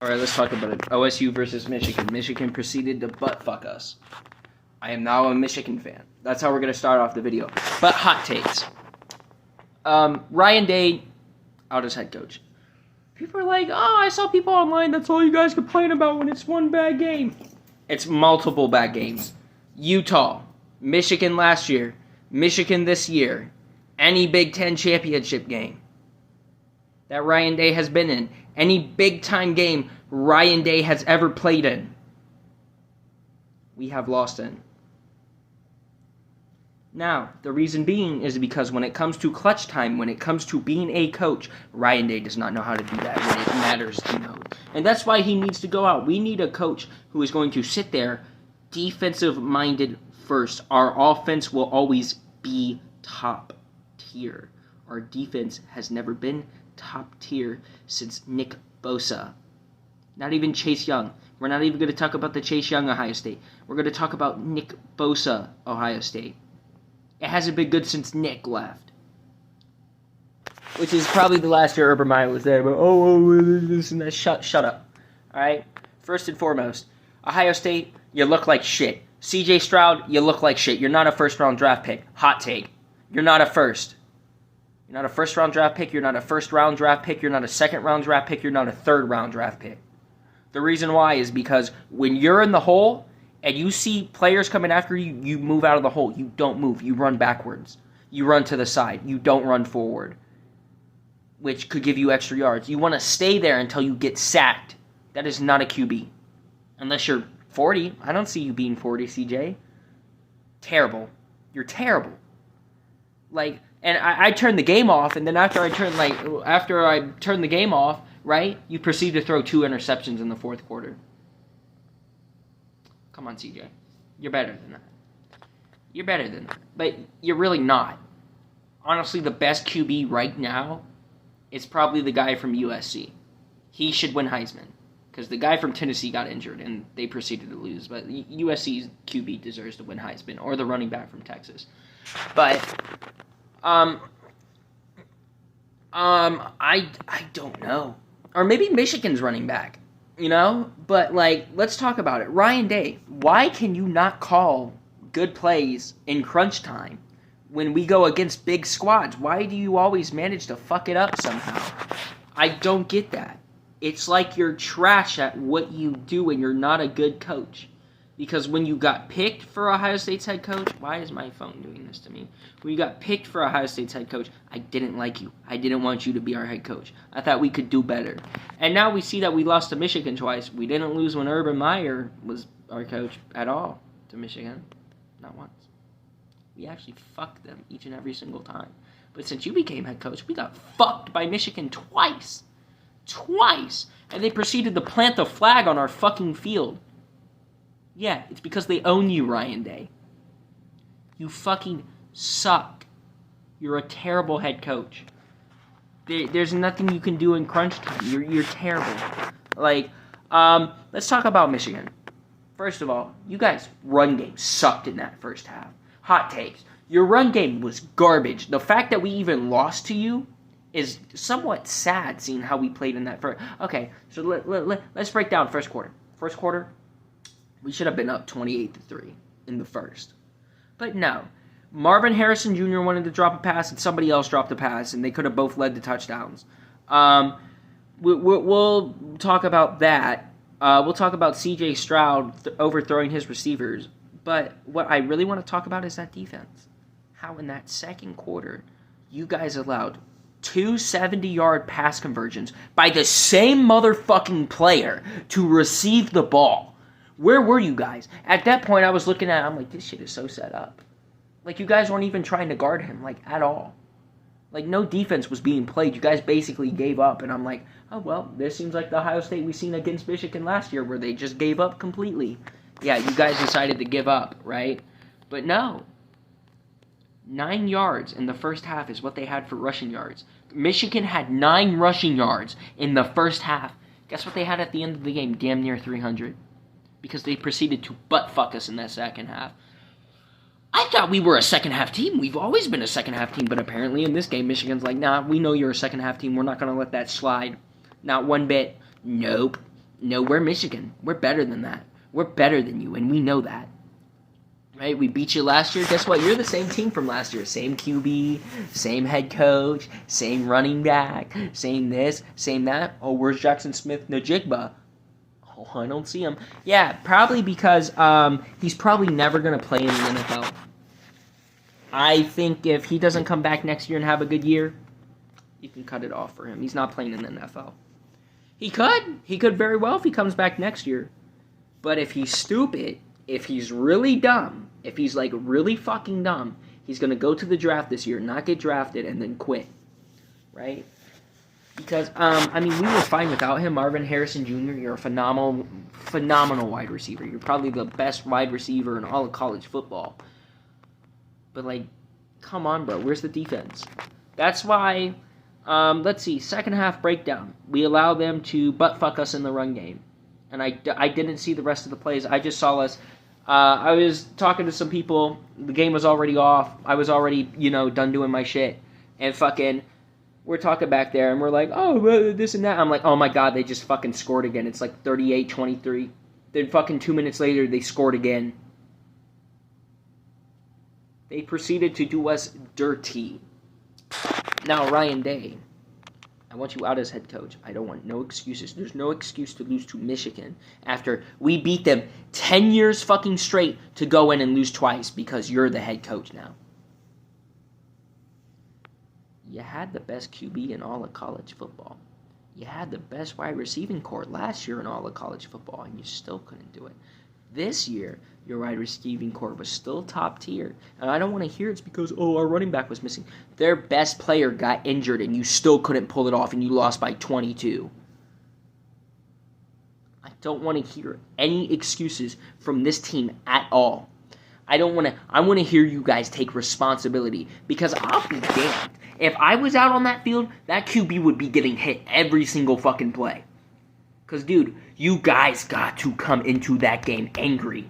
All right, let's talk about it. OSU versus Michigan. Michigan proceeded to butt fuck us. I am now a Michigan fan. That's how we're going to start off the video. But hot takes. Ryan Day, out as head coach. People are like, oh, I saw people online, that's all you guys complain about when it's one bad game. It's multiple bad games. Utah, Michigan last year, Michigan this year, any Big Ten championship game that Ryan Day has been in, any big-time game Ryan Day has ever played in, we have lost in. Now, the reason being is because when it comes to clutch time, when it comes to being a coach, Ryan Day does not know how to do that when it matters to know. And that's why he needs to go out. We need a coach who is going to sit there, defensive-minded first. Our offense will always be top tier. Our defense has never been top tier since Nick Bosa. Not even Chase Young. We're not even going to talk about the Chase Young Ohio State. We're going to talk about Nick Bosa Ohio State. It hasn't been good since Nick left. Which is probably the last year Urban Meyer was there. But this and that. Shut up. Alright? First and foremost, Ohio State, you look like shit. CJ Stroud, you look like shit. You're not a first-round draft pick. Hot take. You're not a first. You're not a first-round draft pick. You're not a first-round draft pick. You're not a second-round draft pick. You're not a third-round draft pick. The reason why is because when you're in the hole and you see players coming after you, you move out of the hole. You don't move. You run backwards. You run to the side. You don't run forward, which could give you extra yards. You want to stay there until you get sacked. That is not a QB. Unless you're 40. I don't see you being 40, CJ. Terrible. You're terrible. And I turned the game off, and then after I turned the game off, right, you proceed to throw 2 interceptions in the fourth quarter. Come on, CJ. You're better than that. You're better than that. But you're really not. Honestly, the best QB right now is probably the guy from USC. He should win Heisman. Because the guy from Tennessee got injured, and they proceeded to lose. But USC's QB deserves to win Heisman. Or the running back from Texas. But I don't know. Or maybe Michigan's running back, you know? But, let's talk about it. Ryan Day, why can you not call good plays in crunch time when we go against big squads? Why do you always manage to fuck it up somehow? I don't get that. It's like you're trash at what you do and you're not a good coach. Because when you got picked for Ohio State's head coach, why is my phone doing this to me? When you got picked for Ohio State's head coach, I didn't like you. I didn't want you to be our head coach. I thought we could do better. And now we see that we lost to Michigan twice. We didn't lose when Urban Meyer was our coach at all to Michigan. Not once. We actually fucked them each and every single time. But since you became head coach, we got fucked by Michigan twice. Twice. And they proceeded to plant the flag on our fucking field. Yeah, it's because they own you, Ryan Day. You fucking suck. You're a terrible head coach. There's nothing you can do in crunch time. You're terrible. Let's talk about Michigan. First of all, you guys' run game sucked in that first half. Hot takes. Your run game was garbage. The fact that we even lost to you is somewhat sad, seeing how we played in that first. Okay, so let's break down first quarter. First quarter, we should have been up 28-3 in the first. But no. Marvin Harrison Jr. wanted to drop a pass, and somebody else dropped a pass, and they could have both led to touchdowns. We'll talk about that. We'll talk about C.J. Stroud overthrowing his receivers. But what I really want to talk about is that defense. How in that second quarter, you guys allowed 2 70-yard pass conversions by the same motherfucking player to receive the ball. Where were you guys? At that point, I was looking at it, I'm like, this shit is so set up. You guys weren't even trying to guard him, at all. No defense was being played. You guys basically gave up, and I'm like, oh, well, this seems like the Ohio State we seen against Michigan last year, where they just gave up completely. Yeah, you guys decided to give up, right? But no. 9 yards in the first half is what they had for rushing yards. Michigan had 9 rushing yards in the first half. Guess what they had at the end of the game? Damn near 300. Because they proceeded to butt-fuck us in that second half. I thought we were a second-half team. We've always been a second-half team, but apparently in this game, Michigan's like, nah, we know you're a second-half team. We're not going to let that slide. Not one bit. Nope. No, we're Michigan. We're better than that. We're better than you, and we know that. Right? We beat you last year. Guess what? You're the same team from last year. Same QB, same head coach, same running back, same this, same that. Oh, where's Jackson Smith-Njigba? Oh, I don't see him. Yeah, probably because he's probably never going to play in the NFL. I think if he doesn't come back next year and have a good year, you can cut it off for him. He's not playing in the NFL. He could. He could very well if he comes back next year. But if he's stupid, if he's really dumb, if he's like really fucking dumb, he's going to go to the draft this year, not get drafted, and then quit. Right? Because, I mean, we were fine without him. Marvin Harrison Jr., you're a phenomenal wide receiver. You're probably the best wide receiver in all of college football. But, like, come on, bro. Where's the defense? That's why, let's see, second half breakdown. We allow them to butt-fuck us in the run game. And I didn't see the rest of the plays. I just saw us. I was talking to some people. The game was already off. I was already, done doing my shit. And fucking, we're talking back there, and we're like, oh, this and that. I'm like, oh my god, they just fucking scored again. It's like 38-23. Then fucking 2 minutes later, they scored again. They proceeded to do us dirty. Now, Ryan Day, I want you out as head coach. I don't want no excuses. There's no excuse to lose to Michigan after we beat them 10 years fucking straight to go in and lose twice because you're the head coach now. You had the best QB in all of college football. You had the best wide receiving core last year in all of college football, and you still couldn't do it. This year, your wide receiving core was still top tier. And I don't want to hear it's because, our running back was missing. Their best player got injured, and you still couldn't pull it off, and you lost by 22. I don't want to hear any excuses from this team at all. I want to hear you guys take responsibility, because I'll be damned. If I was out on that field, that QB would be getting hit every single fucking play. Because, dude, you guys got to come into that game angry.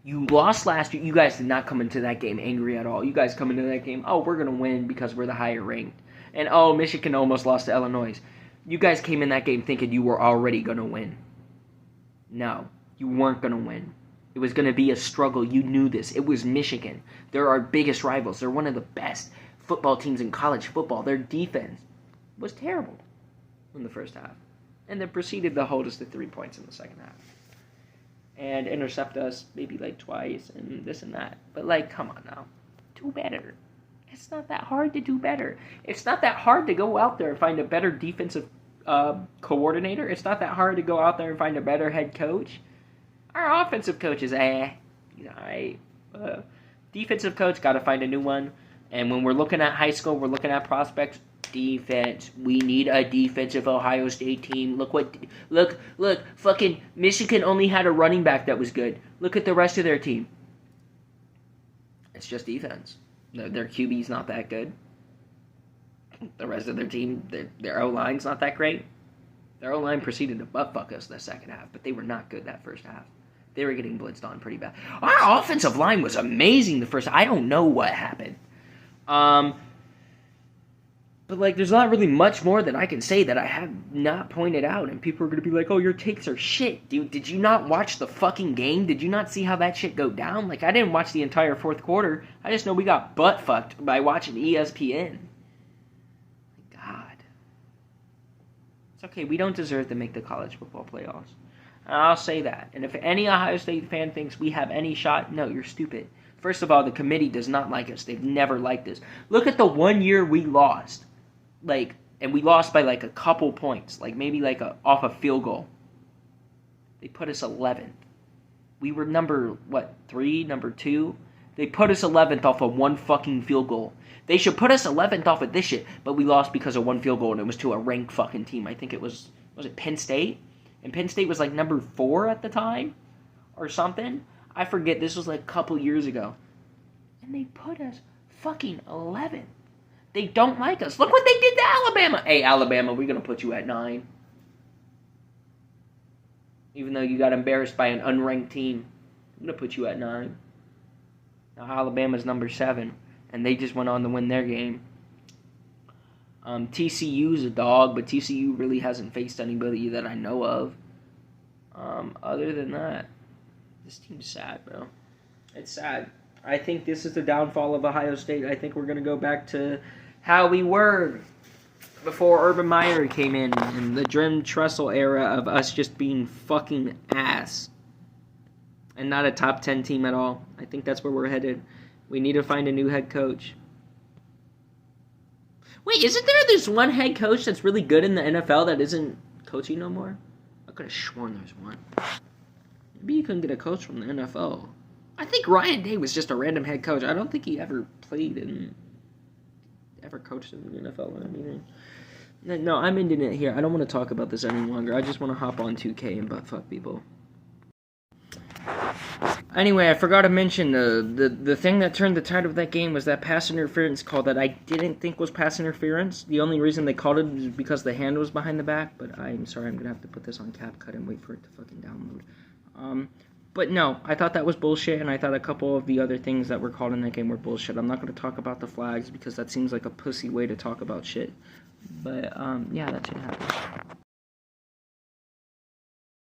You lost last year. You guys did not come into that game angry at all. You guys come into that game, we're going to win because we're the higher ranked. And, Michigan almost lost to Illinois. You guys came in that game thinking you were already going to win. No, you weren't going to win. It was going to be a struggle. You knew this. It was Michigan. They're our biggest rivals. They're one of the best football teams in college football. Their defense was terrible in the first half. And then proceeded to hold us to 3 points in the second half. And intercept us maybe like twice and this and that. But like, come on now. Do better. It's not that hard to do better. It's not that hard to go out there and find a better defensive coordinator. It's not that hard to go out there and find a better head coach. Our offensive coach is alright. Defensive coach, got to find a new one. And when we're looking at high school, we're looking at prospects. Defense. We need a defensive Ohio State team. Look, fucking Michigan only had a running back that was good. Look at the rest of their team. It's just defense. Their QB's not that good. The rest of their team, their O-line's not that great. Their O-line proceeded to butt-fuck us the second half, but they were not good that first half. They were getting blitzed on pretty bad. Our offensive line was amazing the first half. I don't know what happened. But, like, there's not really much more that I can say that I have not pointed out. And people are going to be like, your takes are shit. Dude, did you not watch the fucking game? Did you not see how that shit go down? Like, I didn't watch the entire fourth quarter. I just know we got butt-fucked by watching ESPN. God. It's okay. We don't deserve to make the college football playoffs. And I'll say that. And if any Ohio State fan thinks we have any shot, no, you're stupid. First of all, the committee does not like us. They've never liked us. Look at the 1 year we lost. And we lost by, a couple points. Maybe, off a field goal. They put us 11th. We were number 3, number 2? They put us 11th off of one fucking field goal. They should put us 11th off of this shit, but we lost because of one field goal, and it was to a ranked fucking team. I think it was it Penn State? And Penn State was, number 4 at the time? Or something? I forget. This was, a couple years ago. And they put us fucking 11th. They don't like us. Look what they did to Alabama. Hey, Alabama, we're going to put you at 9. Even though you got embarrassed by an unranked team, I'm going to put you at 9. Now, Alabama's number 7, and they just went on to win their game. TCU's a dog, but TCU really hasn't faced anybody that I know of. Other than that, this team's sad, bro. It's sad. I think this is the downfall of Ohio State. I think we're going to go back to how we were before Urban Meyer came in the Jim Tressel era of us just being fucking ass. And not a top 10 team at all. I think that's where we're headed. We need to find a new head coach. Wait, isn't there this one head coach that's really good in the NFL that isn't coaching no more? I could have sworn there's one. Maybe you couldn't get a coach from the NFL. I think Ryan Day was just a random head coach. I don't think he ever coached in the NFL or anything. No, I'm ending it here. I don't want to talk about this any longer. I just want to hop on 2K and butt fuck people. Anyway, I forgot to mention the thing that turned the tide of that game was that pass interference call that I didn't think was pass interference. The only reason they called it was because the hand was behind the back, but I'm sorry, I'm going to have to put this on CapCut and wait for it to fucking download. But no, I thought that was bullshit, and I thought a couple of the other things that were called in that game were bullshit. I'm not going to talk about the flags because that seems like a pussy way to talk about shit. But, yeah, that shit happened.